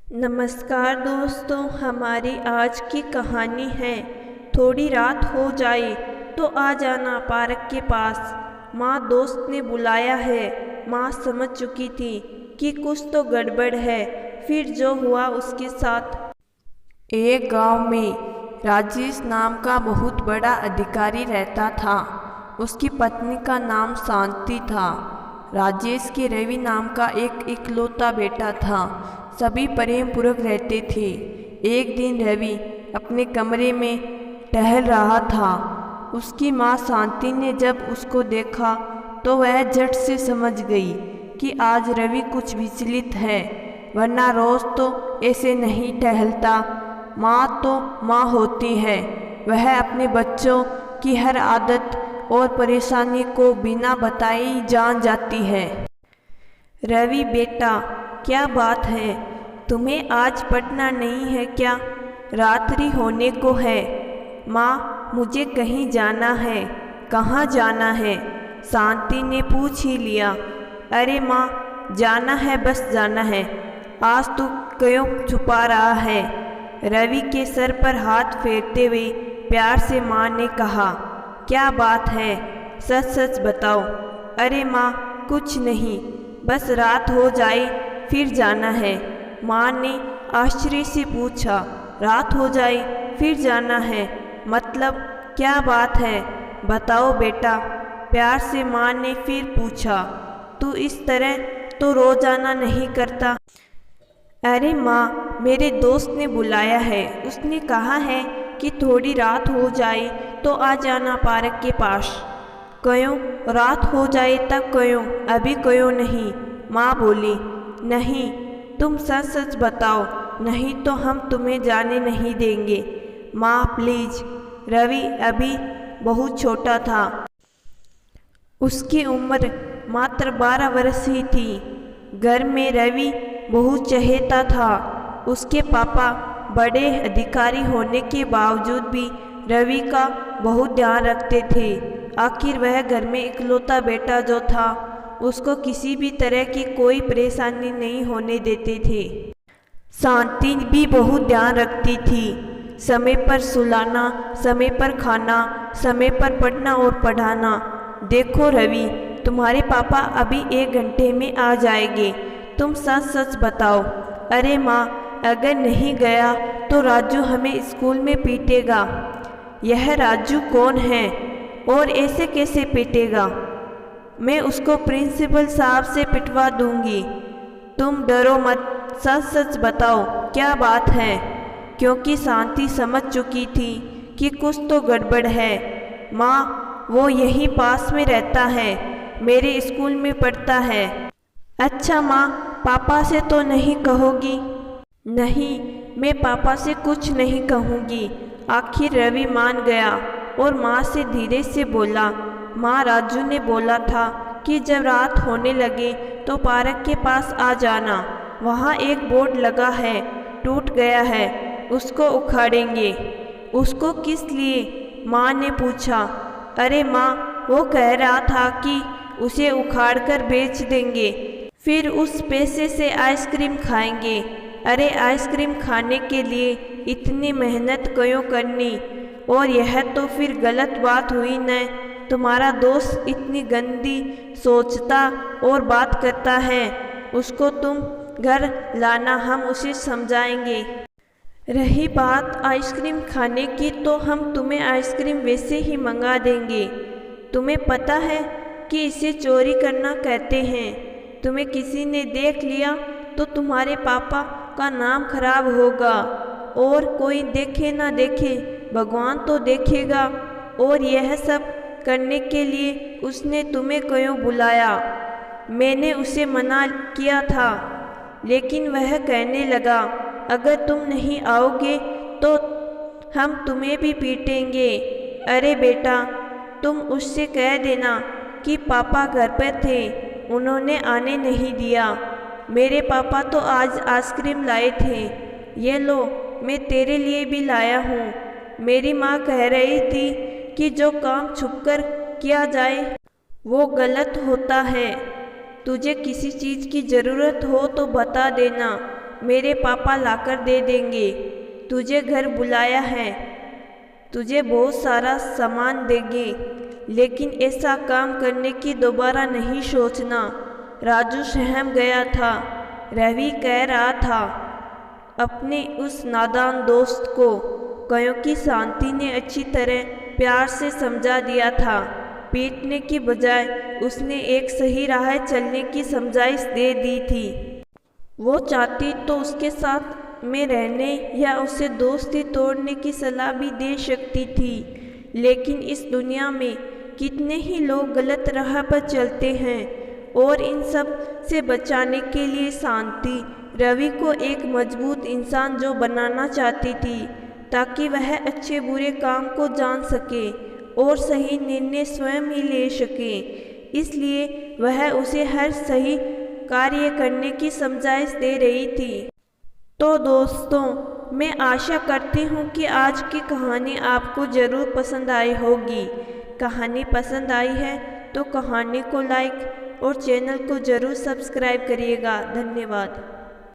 नमस्कार दोस्तों, हमारी आज की कहानी है थोड़ी रात हो जाए तो आ जाना पार्क के पास। माँ दोस्त ने बुलाया है। माँ समझ चुकी थी कि कुछ तो गड़बड़ है। फिर जो हुआ उसके साथ। एक गांव में राजेश नाम का बहुत बड़ा अधिकारी रहता था। उसकी पत्नी का नाम शांति था। राजेश के रवि नाम का एक इकलौता बेटा था। सभी प्रेम पूर्वक रहते थे। एक दिन रवि अपने कमरे में टहल रहा था। उसकी माँ शांति ने जब उसको देखा तो वह झट से समझ गई कि आज रवि कुछ विचलित है, वरना रोज तो ऐसे नहीं टहलता। माँ तो माँ होती है, वह अपने बच्चों की हर आदत और परेशानी को बिना बताए ही जान जाती है। रवि बेटा, क्या बात है? तुम्हें आज पढ़ना नहीं है क्या? रात्रि होने को है। माँ, मुझे कहीं जाना है। कहाँ जाना है? शांति ने पूछ ही लिया। अरे माँ, जाना है, बस जाना है। आज तू क्यों छुपा रहा है? रवि के सर पर हाथ फेरते हुए प्यार से माँ ने कहा। क्या बात है? सच सच बताओ। अरे माँ, कुछ नहीं, बस रात हो जाए फिर जाना है। माँ ने आश्चर्य से पूछा। रात हो जाए फिर जाना है? मतलब क्या बात है? बताओ बेटा, प्यार से माँ ने फिर पूछा। तू इस तरह तो रोजाना नहीं करता। अरे माँ, मेरे दोस्त ने बुलाया है। उसने कहा है कि थोड़ी रात हो जाए तो आ जाना पार्क के पास। क्यों रात हो जाए तब क्यों? अभी क्यों नहीं? माँ बोली। नहीं, तुम सच सच बताओ, नहीं तो हम तुम्हें जाने नहीं देंगे। माँ प्लीज। रवि अभी बहुत छोटा था। उसकी उम्र मात्र 12 वर्ष ही थी। घर में रवि बहुत चहेता था। उसके पापा बड़े अधिकारी होने के बावजूद भी रवि का बहुत ध्यान रखते थे। आखिर वह घर में इकलौता बेटा जो था, उसको किसी भी तरह की कोई परेशानी नहीं होने देते थे। शांति भी बहुत ध्यान रखती थी। समय पर सुलाना, समय पर खाना, समय पर पढ़ना और पढ़ाना। देखो रवि, तुम्हारे पापा अभी 1 घंटे में आ जाएंगे। तुम सच सच बताओ। अरे माँ, अगर नहीं गया तो राजू हमें स्कूल में पीटेगा। यह राजू कौन है और ऐसे कैसे पीटेगा? मैं उसको प्रिंसिपल साहब से पिटवा दूंगी। तुम डरो मत, सच सच बताओ क्या बात है। क्योंकि शांति समझ चुकी थी कि कुछ तो गड़बड़ है। माँ, वो यहीं पास में रहता है, मेरे स्कूल में पढ़ता है। अच्छा माँ, पापा से तो नहीं कहोगी? नहीं, मैं पापा से कुछ नहीं कहूँगी। आखिर रवि मान गया और माँ से धीरे से बोला। माँ, राजू ने बोला था कि जब रात होने लगे तो पार्क के पास आ जाना। वहाँ एक बोर्ड लगा है, टूट गया है, उसको उखाड़ेंगे। उसको किस लिए? माँ ने पूछा। अरे माँ, वो कह रहा था कि उसे उखाड़कर बेच देंगे, फिर उस पैसे से आइसक्रीम खाएंगे। अरे आइसक्रीम खाने के लिए इतनी मेहनत क्यों करनी? और यह तो फिर गलत बात हुई न। तुम्हारा दोस्त इतनी गंदी सोचता और बात करता है। उसको तुम घर लाना, हम उसे समझाएंगे। रही बात आइसक्रीम खाने की, तो हम तुम्हें आइसक्रीम वैसे ही मंगा देंगे। तुम्हें पता है कि इसे चोरी करना कहते हैं। तुम्हें किसी ने देख लिया तो तुम्हारे पापा का नाम खराब होगा। और कोई देखे ना देखे, भगवान तो देखेगा। और यह सब करने के लिए उसने तुम्हें क्यों बुलाया? मैंने उसे मना किया था, लेकिन वह कहने लगा अगर तुम नहीं आओगे तो हम तुम्हें भी पीटेंगे। अरे बेटा, तुम उससे कह देना कि पापा घर पर थे, उन्होंने आने नहीं दिया। मेरे पापा तो आज आइसक्रीम लाए थे। ये लो, मैं तेरे लिए भी लाया हूँ। मेरी माँ कह रही थी कि जो काम छुपकर किया जाए वो गलत होता है। तुझे किसी चीज़ की ज़रूरत हो तो बता देना, मेरे पापा लाकर दे देंगे। तुझे घर बुलाया है, तुझे बहुत सारा सामान देंगे, लेकिन ऐसा काम करने की दोबारा नहीं सोचना। राजू सहम गया था। रवि कह रहा था अपने उस नादान दोस्त को, क्योंकि शांति ने अच्छी तरह प्यार से समझा दिया था। पीटने की बजाय उसने एक सही राह चलने की समझाइश दे दी थी। वो चाहती तो उसके साथ में रहने या उसे दोस्ती तोड़ने की सलाह भी दे सकती थी, लेकिन इस दुनिया में कितने ही लोग गलत राह पर चलते हैं, और इन सब से बचाने के लिए शांति रवि को एक मजबूत इंसान जो बनाना चाहती थी, ताकि वह अच्छे बुरे काम को जान सके और सही निर्णय स्वयं ही ले सके। इसलिए वह उसे हर सही कार्य करने की समझाइश दे रही थी। तो दोस्तों, मैं आशा करती हूँ कि आज की कहानी आपको ज़रूर पसंद आई होगी। कहानी पसंद आई है तो कहानी को लाइक और चैनल को ज़रूर सब्सक्राइब करिएगा। धन्यवाद।